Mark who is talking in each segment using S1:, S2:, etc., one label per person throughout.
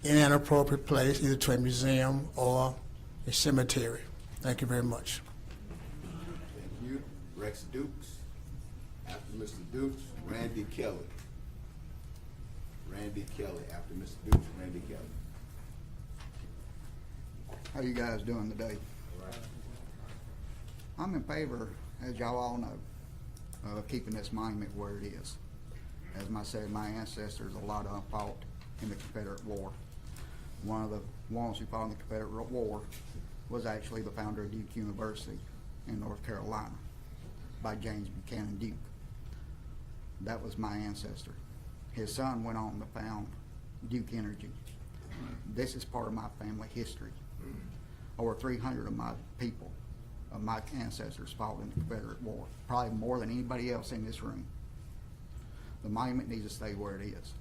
S1: in an appropriate place, either to a museum or a cemetery. Thank you very much.
S2: Thank you. Rex Dukes. After Mr. Dukes, Randy Kelly. Randy Kelly. After Mr. Dukes, Randy Kelly.
S3: How you guys doing today? I'm in favor, as y'all all know, of keeping this monument where it is. As I said, my ancestors, a lot of them fought in the Confederate War. One of the ones who fought in the Confederate War was actually the founder of Duke University in North Carolina, by James Buchanan Duke. That was my ancestor. His son went on to found Duke Energy. This is part of my family history. Over 300 of my people, of my ancestors, fought in the Confederate War, probably more than anybody else in this room. The monument needs to stay where it is.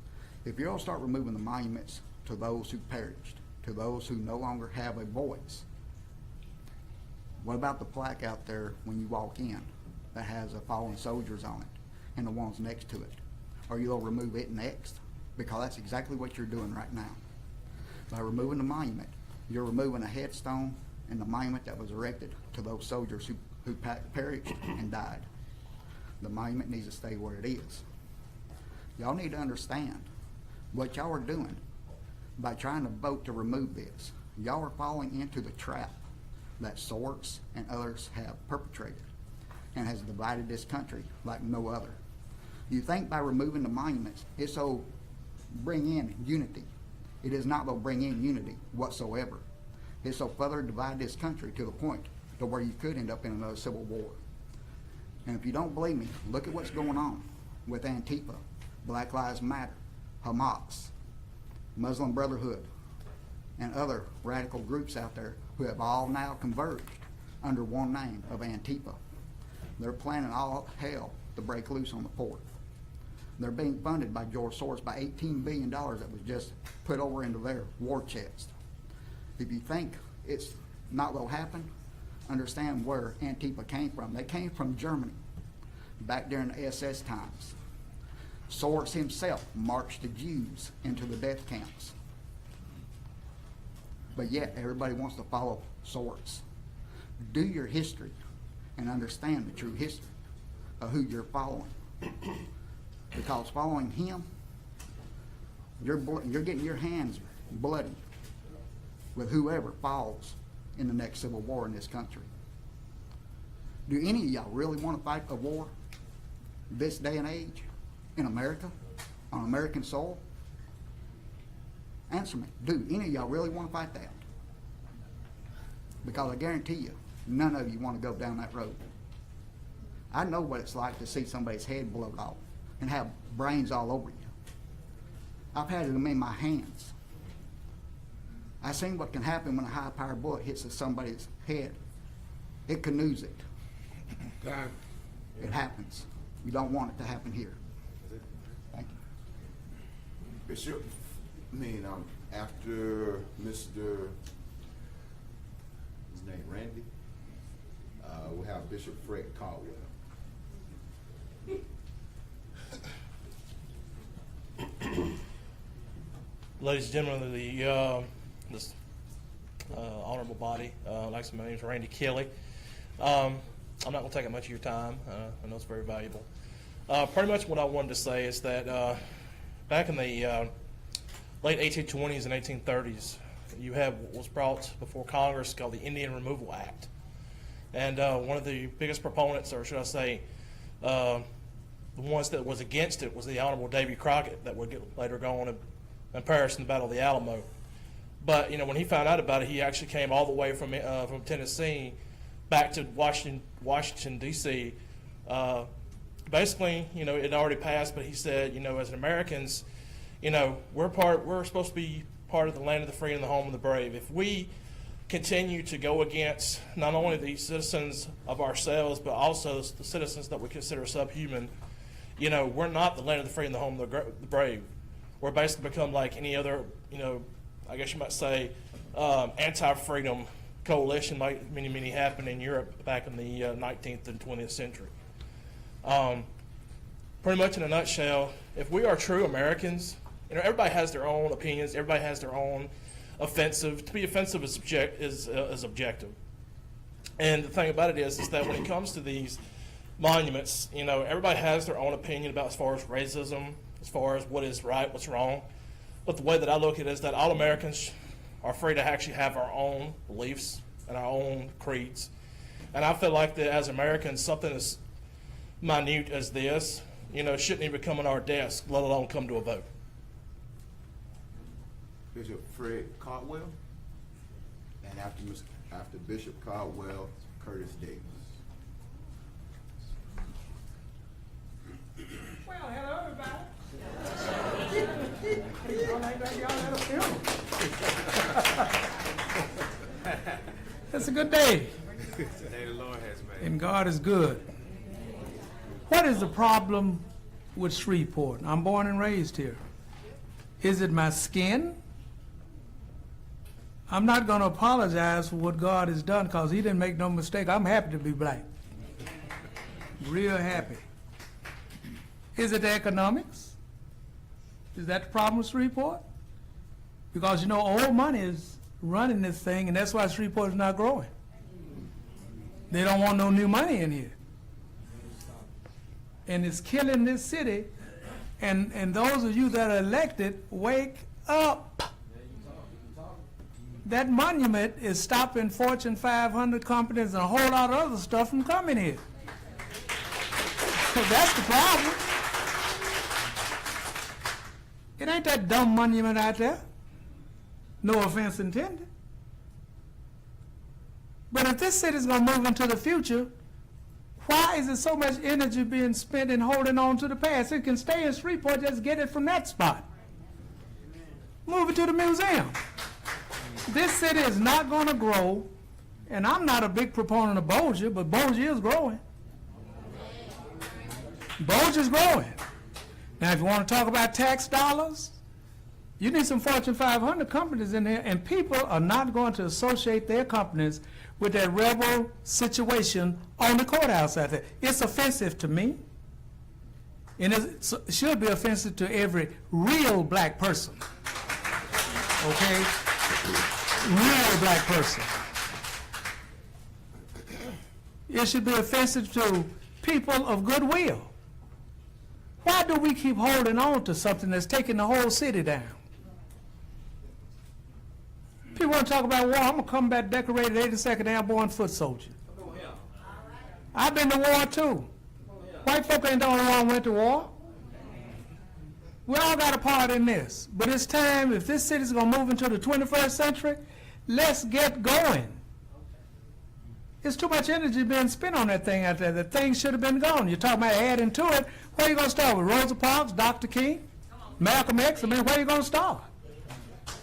S3: If you're going to start removing the monuments to those who perished, to those who no longer have a voice, what about the plaque out there when you walk in that has a fallen soldiers on it and the ones next to it? Are you going to remove it next? Because that's exactly what you're doing right now. By removing the monument, you're removing a headstone and the monument that was erected to those soldiers who perished and died. The monument needs to stay where it is. Y'all need to understand what y'all are doing by trying to vote to remove this. Y'all are falling into the trap that Sorts and others have perpetrated and has divided this country like no other. You think by removing the monuments, it's so bring in unity. It is not going to bring in unity whatsoever. It's so further divide this country to the point to where you could end up in another civil war. And if you don't believe me, look at what's going on with Antifa, Black Lives Matter, Hamas, Muslim Brotherhood, and other radical groups out there who have all now converged under one name of Antifa. They're planning all hell to break loose on the 4th. They're being funded by George Soros by $18 billion that was just put over into their war chest. If you think it's not going to happen, understand where Antifa came from. They came from Germany back during the SS times. Soros himself marched the Jews into the death camps. But yet everybody wants to follow Soros. Do your history and understand the true history of who you're following. Because following him, you're getting your hands bloody with whoever falls in the next civil war in this country. Do any of y'all really want to fight a war this day and age in America, on American soil? Answer me. Do any of y'all really want to fight that? Because I guarantee you, none of you want to go down that road. I know what it's like to see somebody's head blown off and have brains all over you. I've had them in my hands. I've seen what can happen when a high-powered bullet hits somebody's head. It canoes it.
S4: Time.
S3: It happens. You don't want it to happen here. Thank you.
S2: Bishop, after Mr. his name Randy, we'll have Bishop Fred Caldwell.
S5: Ladies and gentlemen of this honorable body, like I said, my name is Randy Kelly. I'm not going to take up much of your time. I know it's very valuable. Pretty much what I wanted to say is that back in the late 1820s and 1830s, you have what was brought before Congress called the Indian Removal Act. And one of the biggest proponents, or should I say, the ones that was against it was the Honorable Davy Crockett, that would later go on and perish in the Battle of the Alamo. But when he found out about it, he actually came all the way from Tennessee back to Washington D.C. Basically, it had already passed, but he said, as Americans, we're supposed to be part of the land of the free and the home of the brave. If we continue to go against not only the citizens of ourselves, but also the citizens that we consider subhuman, we're not the land of the free and the home of the brave. We're basically become like any other, I guess you might say, anti-freedom coalition like many happened in Europe back in the 19th and 20th century. Pretty much in a nutshell, if we are true Americans, You know, everybody has their own opinions. Everybody has their own offensive. To be offensive is objective. And the thing about it is that when it comes to these monuments, you know, everybody has their own opinion about as far as racism, as far as what is right, what's wrong. But the way that I look at it is that all Americans are free to actually have our own beliefs and our own creeds. And I feel like that as Americans, something as minute as this, you know, shouldn't even come on our desk, let alone come to a vote.
S2: Bishop Fred Caldwell, and after Bishop Caldwell, Curtis Davis.
S4: Well, hello, everybody. Y'all act like y'all at a funeral. It's a good day.
S6: The day the Lord has made.
S4: And God is good. What is the problem with Shreveport? I'm born and raised here. Is it my skin? I'm not going to apologize for what God has done because he didn't make no mistake. I'm happy to be black. Real happy. Is it the economics? Is that the problem with Shreveport? Because, you know, old money is running this thing, and that's why Shreveport is not growing. They don't want no new money in here. And it's killing this city. And those of you that are elected, wake up. That monument is stopping Fortune 500 companies and a whole lot of other stuff from coming here. So that's the problem. It ain't that dumb monument out there. No offense intended. But if this city's going to move into the future, why is there so much energy being spent in holding on to the past? It can stay in Shreveport, just get it from that spot. Move it to the museum. This city is not going to grow, and I'm not a big proponent of Bossier, but Bossier is growing. Bossier's growing. Now, if you want to talk about tax dollars, you need some Fortune 500 companies in there, and people are not going to associate their companies with that rebel situation on the courthouse out there. It's offensive to me, and it should be offensive to every real black person. Okay? Real black person. It should be offensive to people of goodwill. Why do we keep holding on to something that's taking the whole city down? People want to talk about war. I'm going to come back decorated 82nd Airborne Foot Soldier. I've been to war too. White folk ain't the only one who went to war. We all got a part in this. But it's time, if this city's going to move into the 21st century, let's get going. There's too much energy being spent on that thing out there. The thing should have been gone. You're talking about adding to it. Where are you going to start with? Rosa Parks, Dr. King, Malcolm X? I mean, where are you going to start?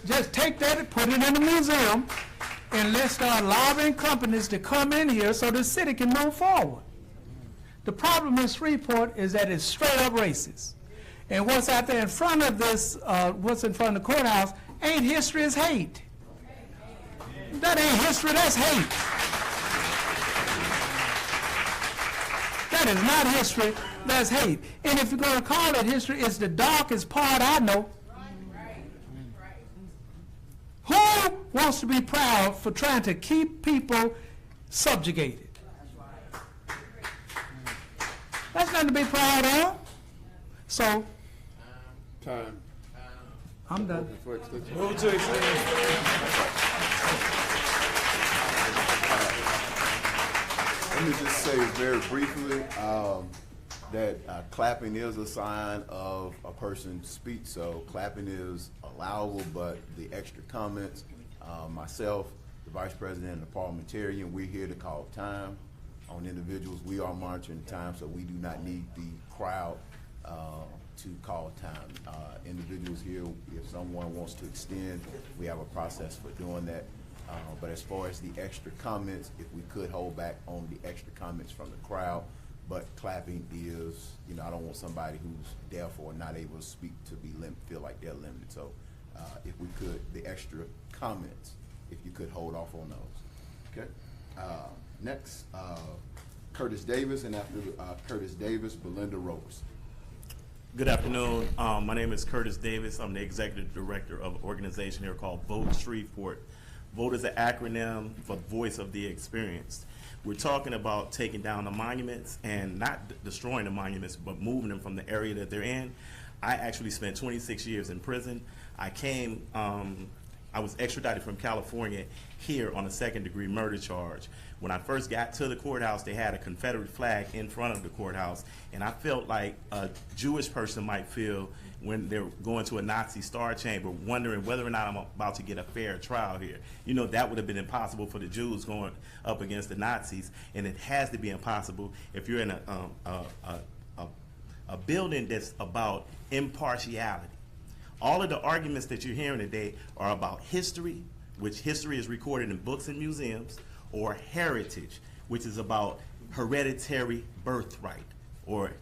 S4: Just take that and put it in the museum, and let's start lobbying companies to come in here so the city can move forward. The problem in Shreveport is that it's straight up racist. And what's out there in front of this, what's in front of the courthouse, ain't history, it's hate. That ain't history, that's hate. That is not history, that's hate. And if you're going to call it history, it's the darkest part I know. Who wants to be proud for trying to keep people subjugated? That's nothing to be proud of. So,
S2: Time.
S4: I'm done.
S6: Move to extend.
S2: Let me just say very briefly that clapping is a sign of a person's speech. So clapping is allowable, but the extra comments, myself, the vice president, and the parliamentarian, we're here to call time on individuals. We are monitoring time, so we do not need the crowd to call time. Individuals here, if someone wants to extend, we have a process for doing that. But as far as the extra comments, if we could hold back on the extra comments from the crowd, but clapping is, you know, I don't want somebody who's deaf or not able to speak to be feel like they're limited. So if we could, the extra comments, if you could hold off on those. Okay. Next, Curtis Davis, and after Curtis Davis, Belinda Rose.
S7: Good afternoon. My name is Curtis Davis. I'm the executive director of an organization here called Vote Shreveport. VOTE is an acronym for Voice of the Experienced. We're talking about taking down the monuments and not destroying the monuments, but moving them from the area that they're in. I actually spent 26 years in prison. I was extradited from California here on a second-degree murder charge. When I first got to the courthouse, they had a Confederate flag in front of the courthouse, and I felt like a Jewish person might feel when they're going to a Nazi star chamber, wondering whether or not I'm about to get a fair trial here. You know, that would have been impossible for the Jews going up against the Nazis, and it has to be impossible if you're in a building that's about impartiality. All of the arguments that you're hearing today are about history, which history is recorded in books and museums, or heritage, which is about hereditary birthright or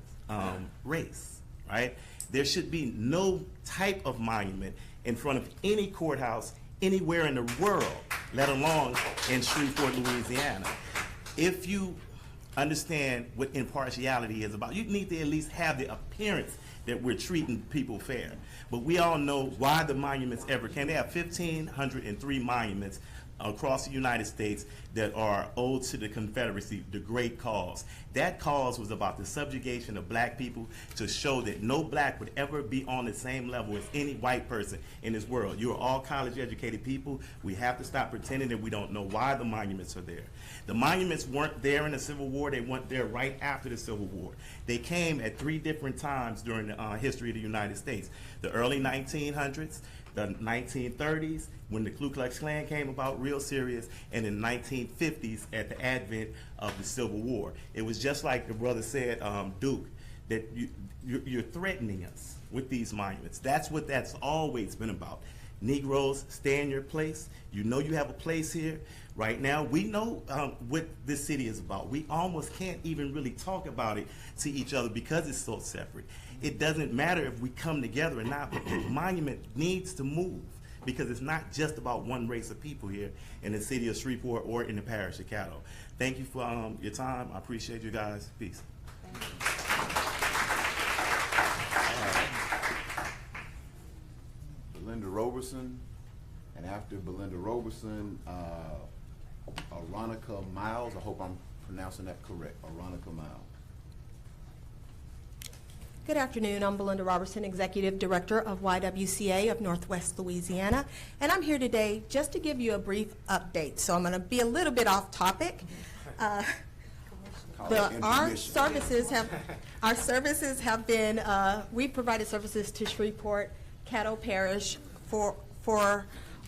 S7: race, right? There should be no type of monument in front of any courthouse anywhere in the world, let alone in Shreveport, Louisiana. If you understand what impartiality is about, you need to at least have the appearance that we're treating people fair. But we all know why the monuments ever came. They have 1,503 monuments across the United States that are owed to the Confederacy, the great cause. That cause was about the subjugation of black people, to show that no black would ever be on the same level as any white person in this world. You're all college educated people. We have to stop pretending that we don't know why the monuments are there. The monuments weren't there in the Civil War. They weren't there right after the Civil War. They came at 3 different times during the history of the United States. The early 1900s, the 1930s, when the Ku Klux Klan came about real serious, and in the 1950s at the advent of the Civil War. It was just like the brother said, Duke, that you're threatening us with these monuments. That's what that's always been about. Negroes, stay in your place. You know you have a place here. Right now, we know what this city is about. We almost can't even really talk about it to each other because it's so separate. It doesn't matter if we come together or not, but the monument needs to move, because it's not just about one race of people here in the city of Shreveport or in the parish of Caddo. Thank you for your time. I appreciate you guys. Peace.
S2: Belinda Roberson, and after Belinda Roberson, Aronica Miles. I hope I'm pronouncing that correct. Aronica Miles.
S8: Good afternoon. I'm Belinda Robertson, Executive Director of YWCA of Northwest Louisiana, and I'm here today just to give you a brief update. So I'm going to be a little bit off topic. Our services have been, we've provided services to Shreveport, Caddo Parish for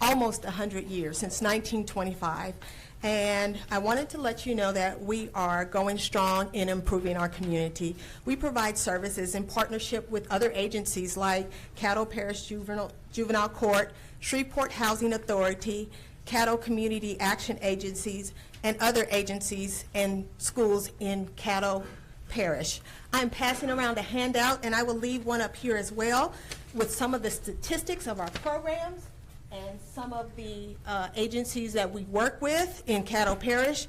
S8: almost 100 years, since 1925. And I wanted to let you know that we are going strong in improving our community. We provide services in partnership with other agencies like Caddo Parish Juvenile Court, Shreveport Housing Authority, Caddo Community Action Agencies, and other agencies and schools in Caddo Parish. I'm passing around a handout, and I will leave one up here as well with some of the statistics of our programs and some of the agencies that we work with in Caddo Parish.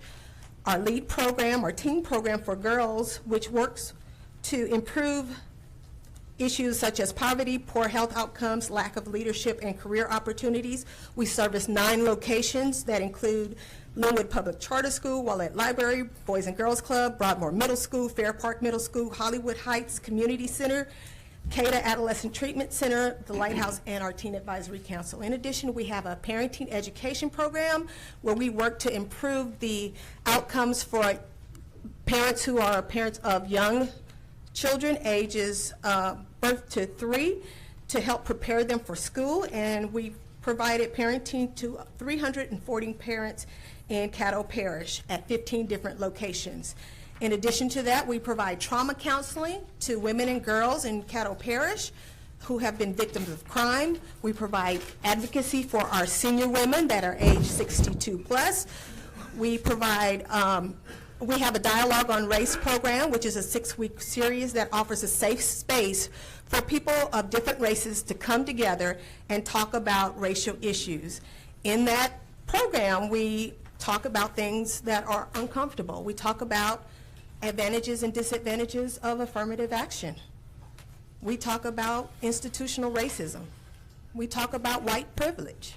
S8: Our lead program, our teen program for girls, which works to improve issues such as poverty, poor health outcomes, lack of leadership, and career opportunities. We service 9 locations that include Linwood Public Charter School, Willett Library, Boys and Girls Club, Broadmoor Middle School, Fair Park Middle School, Hollywood Heights Community Center, CADA Adolescent Treatment Center, the Lighthouse, and our Teen Advisory Council. In addition, we have a parenting education program where we work to improve the outcomes for parents who are parents of young children ages birth to 3 to help prepare them for school, and we provided parenting to 340 parents in Caddo Parish at 15 different locations. In addition to that, we provide trauma counseling to women and girls in Caddo Parish who have been victims of crime. We provide advocacy for our senior women that are age 62 plus. We provide, we have a Dialogue on Race program, which is a 6-week series that offers a safe space for people of different races to come together and talk about racial issues. In that program, we talk about things that are uncomfortable. We talk about advantages and disadvantages of affirmative action. We talk about institutional racism. We talk about white privilege.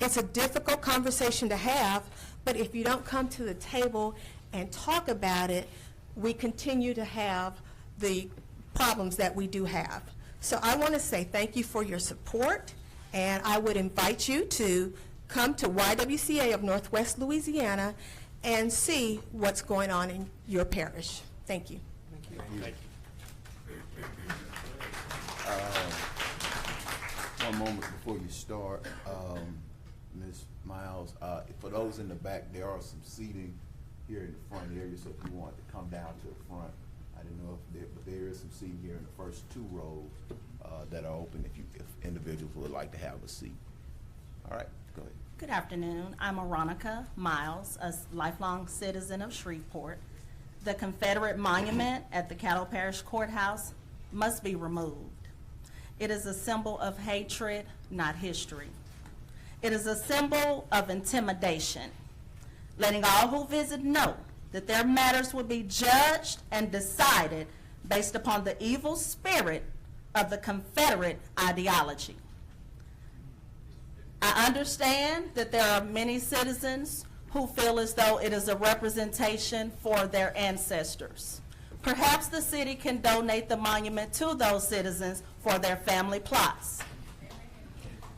S8: It's a difficult conversation to have, but if you don't come to the table and talk about it, we continue to have the problems that we do have. So I want to say thank you for your support, and I would invite you to come to YWCA of Northwest Louisiana and see what's going on in your parish. Thank you.
S2: One moment before you start, Ms. Miles, for those in the back, there are some seating here in the front area, so if you want to come down to the front, I didn't know if there, but there is some seating here in the first two rows that are open if individuals would like to have a seat. All right, go ahead.
S9: Good afternoon. I'm Aronica Miles, a lifelong citizen of Shreveport. The Confederate monument at the Caddo Parish Courthouse must be removed. It is a symbol of hatred, not history. It is a symbol of intimidation, letting all who visit know that their matters will be judged and decided based upon the evil spirit of the Confederate ideology. I understand that there are many citizens who feel as though it is a representation for their ancestors. Perhaps the city can donate the monument to those citizens for their family plots.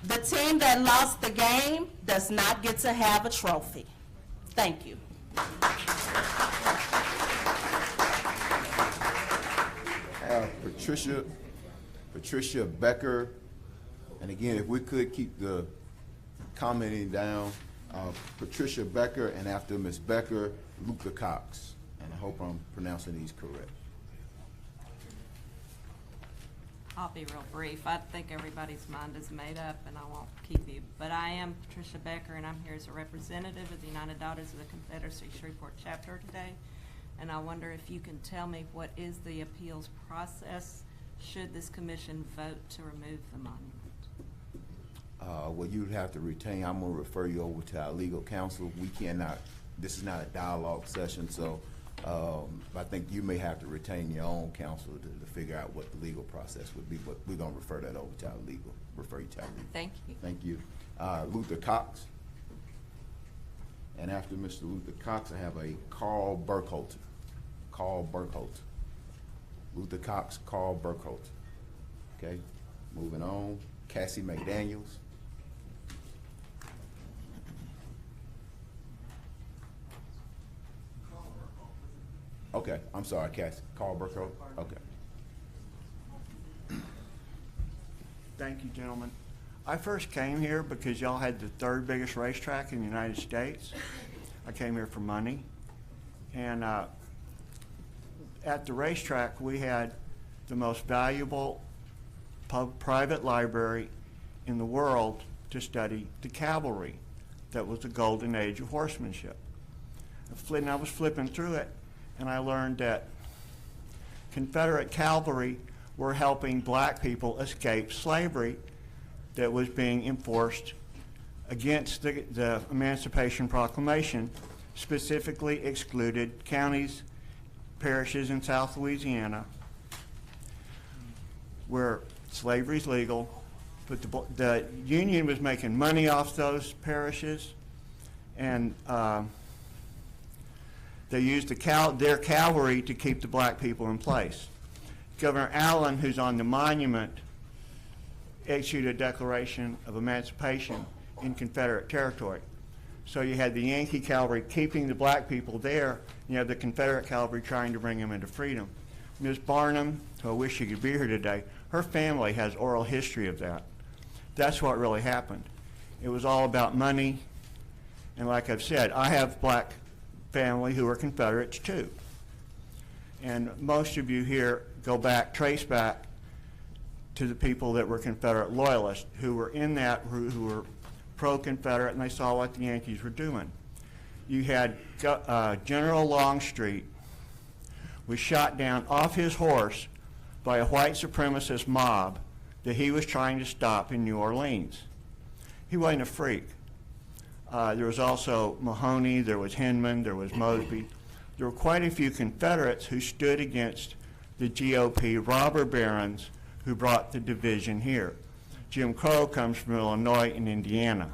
S9: The team that lost the game does not get to have a trophy. Thank you.
S2: Patricia Becker, and again, if we could keep the commenting down, Patricia Becker, and after Ms. Becker, Luca Cox, and I hope I'm pronouncing these correct.
S10: I'll be real brief. I think everybody's mind is made up, and I won't keep you. But I am Patricia Becker, and I'm here as a representative of the United Daughters of the Confederacy Shreveport chapter today. And I wonder if you can tell me what is the appeals process should this commission vote to remove the monument?
S2: Well, you'd have to retain, I'm gonna refer you over to our legal counsel. We cannot, this is not a dialogue session, so I think you may have to retain your own counsel to figure out what the legal process would be, but we're gonna refer that over to our legal, refer you to our legal.
S10: Thank you.
S2: Thank you. Luther Cox. And after Mr. Luther Cox, I have a Carl Burkholter. Carl Burkholter. Luther Cox, Carl Burkholter. Okay, moving on. Cassie McDaniels. Okay, I'm sorry, Cassie. Carl Burkholter. Okay.
S11: Thank you, gentlemen. I first came here because y'all had the third biggest racetrack in the United States. I came here for money. And at the racetrack, we had the most valuable private library in the world to study the cavalry. That was the golden age of horsemanship. And I was flipping through it, and I learned that Confederate cavalry were helping black people escape slavery that was being enforced against the Emancipation Proclamation, specifically excluded counties, parishes in South Louisiana where slavery is legal, but the Union was making money off those parishes, and they used their cavalry to keep the black people in place. Governor Allen, who's on the monument, issued a Declaration of Emancipation in Confederate territory. So you had the Yankee cavalry keeping the black people there, and you have the Confederate cavalry trying to bring them into freedom. Ms. Barnum, who I wish she could be here today, her family has oral history of that. That's what really happened. It was all about money, and like I've said, I have black family who are Confederates too. And most of you here trace back to the people that were Confederate loyalists who were in that, who were pro-Confederate, and they saw what the Yankees were doing. You had General Longstreet was shot down off his horse by a white supremacist mob that he was trying to stop in New Orleans. He wasn't a freak. There was also Mahoney, there was Hinman, there was Mosby. There were quite a few Confederates who stood against the GOP robber barons who brought the division here. Jim Crow comes from Illinois and Indiana.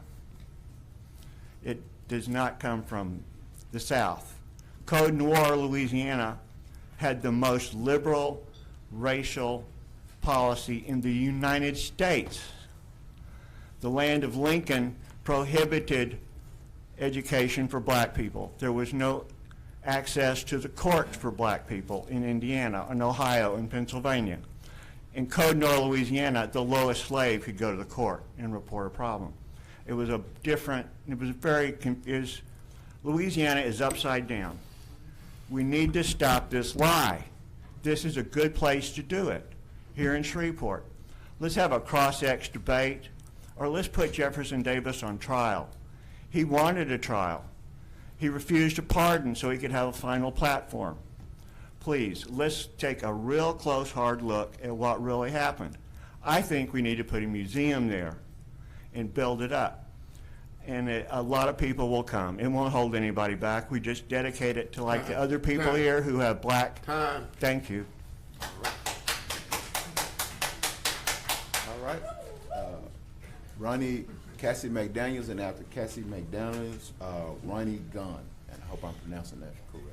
S11: It does not come from the South. Code Noir, Louisiana, had the most liberal racial policy in the United States. The land of Lincoln prohibited education for black people. There was no access to the courts for black people in Indiana, in Ohio, and Pennsylvania. In Code Noir, Louisiana, the lowest slave could go to the court and report a problem. It was a different, it was very, Louisiana is upside down. We need to stop this lie. This is a good place to do it, here in Shreveport. Let's have a cross-ex debate, or let's put Jefferson Davis on trial. He wanted a trial. He refused to pardon so he could have a final platform. Please, let's take a real close, hard look at what really happened. I think we need to put a museum there and build it up. And a lot of people will come. It won't hold anybody back. We just dedicate it to like the other people here who have black.
S1: Time.
S11: Thank you.
S2: All right. Cassie McDaniels, and after Cassie McDaniels, Ronnie Gunn. And I hope I'm pronouncing that correctly.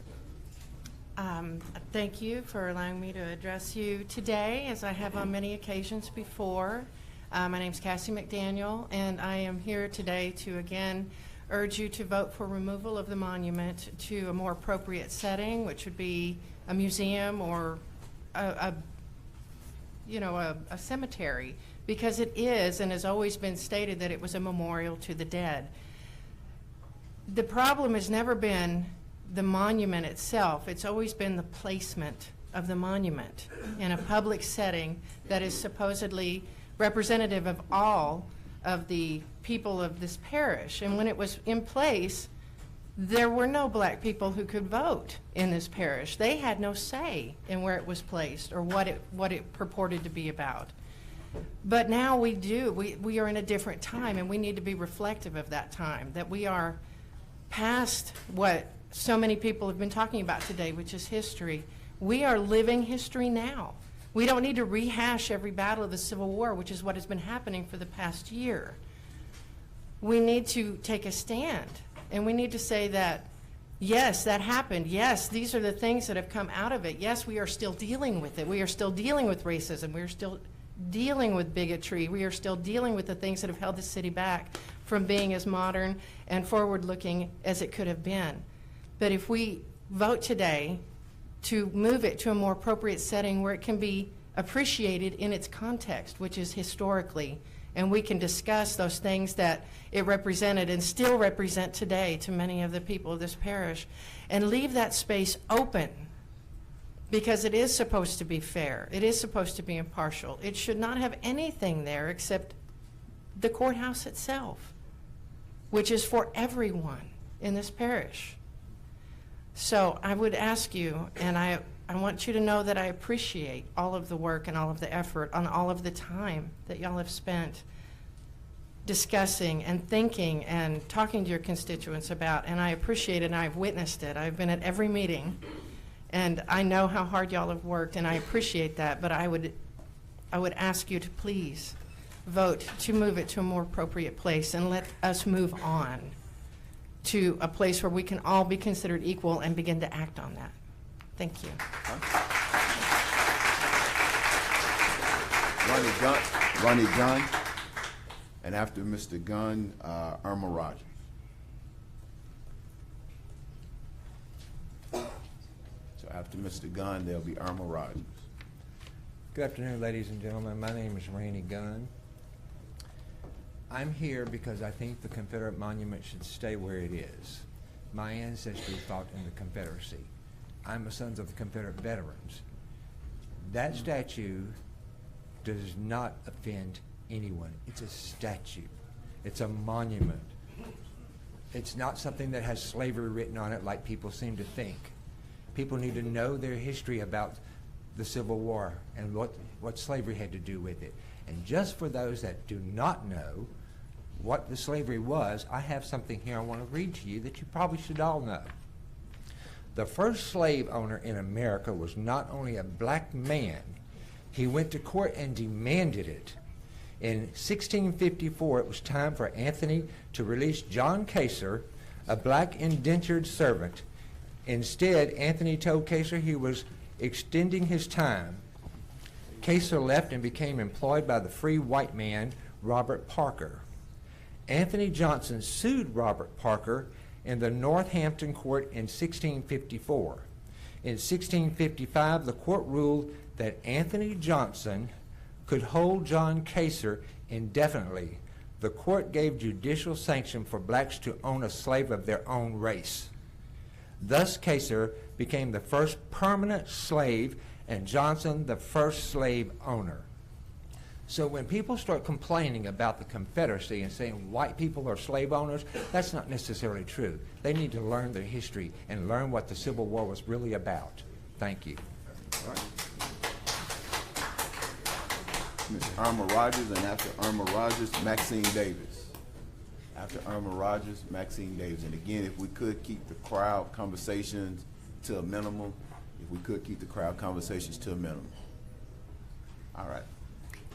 S12: Thank you for allowing me to address you today, as I have on many occasions before. My name is Cassie McDaniel, and I am here today to again urge you to vote for removal of the monument to a more appropriate setting, which would be a museum or a cemetery, because it is and has always been stated that it was a memorial to the dead. The problem has never been the monument itself. It's always been the placement of the monument in a public setting that is supposedly representative of all of the people of this parish. And when it was in place, there were no black people who could vote in this parish. They had no say in where it was placed or what it purported to be about. But now we do. We are in a different time, and we need to be reflective of that time, that we are past what so many people have been talking about today, which is history. We are living history now. We don't need to rehash every battle of the Civil War, which is what has been happening for the past year. We need to take a stand, and we need to say that, yes, that happened. Yes, these are the things that have come out of it. Yes, we are still dealing with it. We are still dealing with racism. We are still dealing with bigotry. We are still dealing with the things that have held the city back from being as modern and forward-looking as it could have been. But if we vote today to move it to a more appropriate setting where it can be appreciated in its context, which is historically, and we can discuss those things that it represented and still represent today to many of the people of this parish, and leave that space open, because it is supposed to be fair. It is supposed to be impartial. It should not have anything there except the courthouse itself, which is for everyone in this parish. So I would ask you, and I want you to know that I appreciate all of the work and all of the effort and all of the time that y'all have spent discussing and thinking and talking to your constituents about, and I appreciate it, and I've witnessed it. I've been at every meeting, and I know how hard y'all have worked, and I appreciate that, but I would ask you to please vote to move it to a more appropriate place and let us move on to a place where we can all be considered equal and begin to act on that. Thank you.
S2: Ronnie Gunn, and after Mr. Gunn, Irma Rogers. So after Mr. Gunn, there'll be Irma Rogers.
S13: Good afternoon, ladies and gentlemen. My name is Randy Gunn. I'm here because I think the Confederate monument should stay where it is. My ancestry fought in the Confederacy. I'm a son of the Confederate veterans. That statue does not offend anyone. It's a statue. It's a monument. It's not something that has slavery written on it like people seem to think. People need to know their history about the Civil War and what slavery had to do with it. And just for those that do not know what the slavery was, I have something here I want to read to you that you probably should all know. The first slave owner in America was not only a black man, he went to court and demanded it. In 1654, it was time for Anthony to release John Kaser, a black indentured servant. Instead, Anthony told Kaser he was extending his time. Kaser left and became employed by the free white man, Robert Parker. Anthony Johnson sued Robert Parker in the Northampton court in 1654. In 1655, the court ruled that Anthony Johnson could hold John Kaser indefinitely. The court gave judicial sanction for blacks to own a slave of their own race. Thus, Kaser became the first permanent slave and Johnson the first slave owner. So when people start complaining about the Confederacy and saying white people are slave owners, that's not necessarily true. They need to learn their history and learn what the Civil War was really about. Thank you.
S2: All right. Ms. Irma Rogers, and after Irma Rogers, Maxine Davis. After Irma Rogers, Maxine Davis. And again, if we could keep the crowd conversations to a minimum, All right.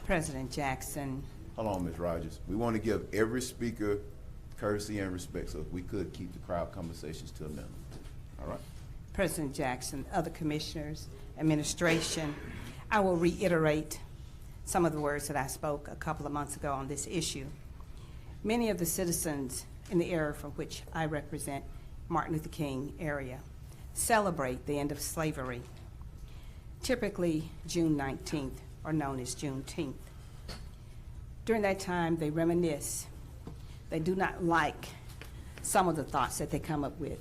S14: President Jackson.
S2: Hold on, Ms. Rogers. We want to give every speaker courtesy and respect, so if we could keep the crowd conversations to a minimum. All right.
S14: President Jackson, other commissioners, administration, I will reiterate some of the words that I spoke a couple of months ago on this issue. Many of the citizens in the area from which I represent, Martin Luther King area, celebrate the end of slavery, typically June 19th, or known as Juneteenth. During that time, they reminisce. They do not like some of the thoughts that they come up with.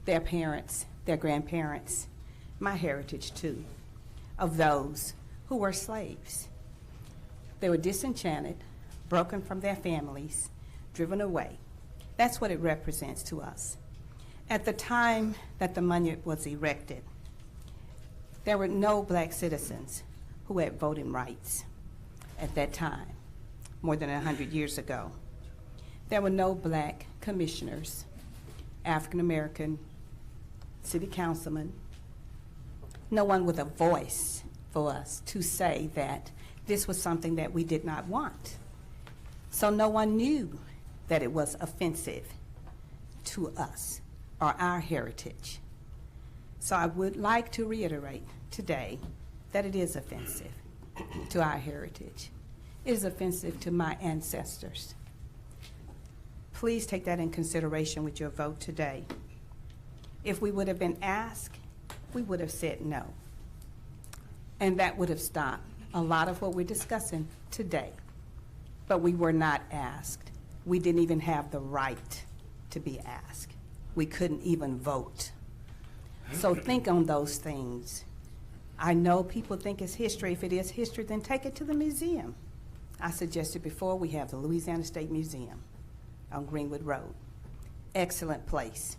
S14: Their parents, their grandparents, my heritage too, of those who were slaves. They were disenchanted, broken from their families, driven away. That's what it represents to us. At the time that the monument was erected, there were no black citizens who had voting rights at that time, more than 100 years ago. There were no black commissioners, African American, city councilmen, no one with a voice for us to say that this was something that we did not want. So no one knew that it was offensive to us or our heritage. So I would like to reiterate today that it is offensive to our heritage. It is offensive to my ancestors. Please take that in consideration with your vote today. If we would have been asked, we would have said no. And that would have stopped a lot of what we're discussing today. But we were not asked. We didn't even have the right to be asked. We couldn't even vote. So think on those things. I know people think it's history. If it is history, then take it to the museum. I suggested before we have the Louisiana State Museum on Greenwood Road. Excellent place.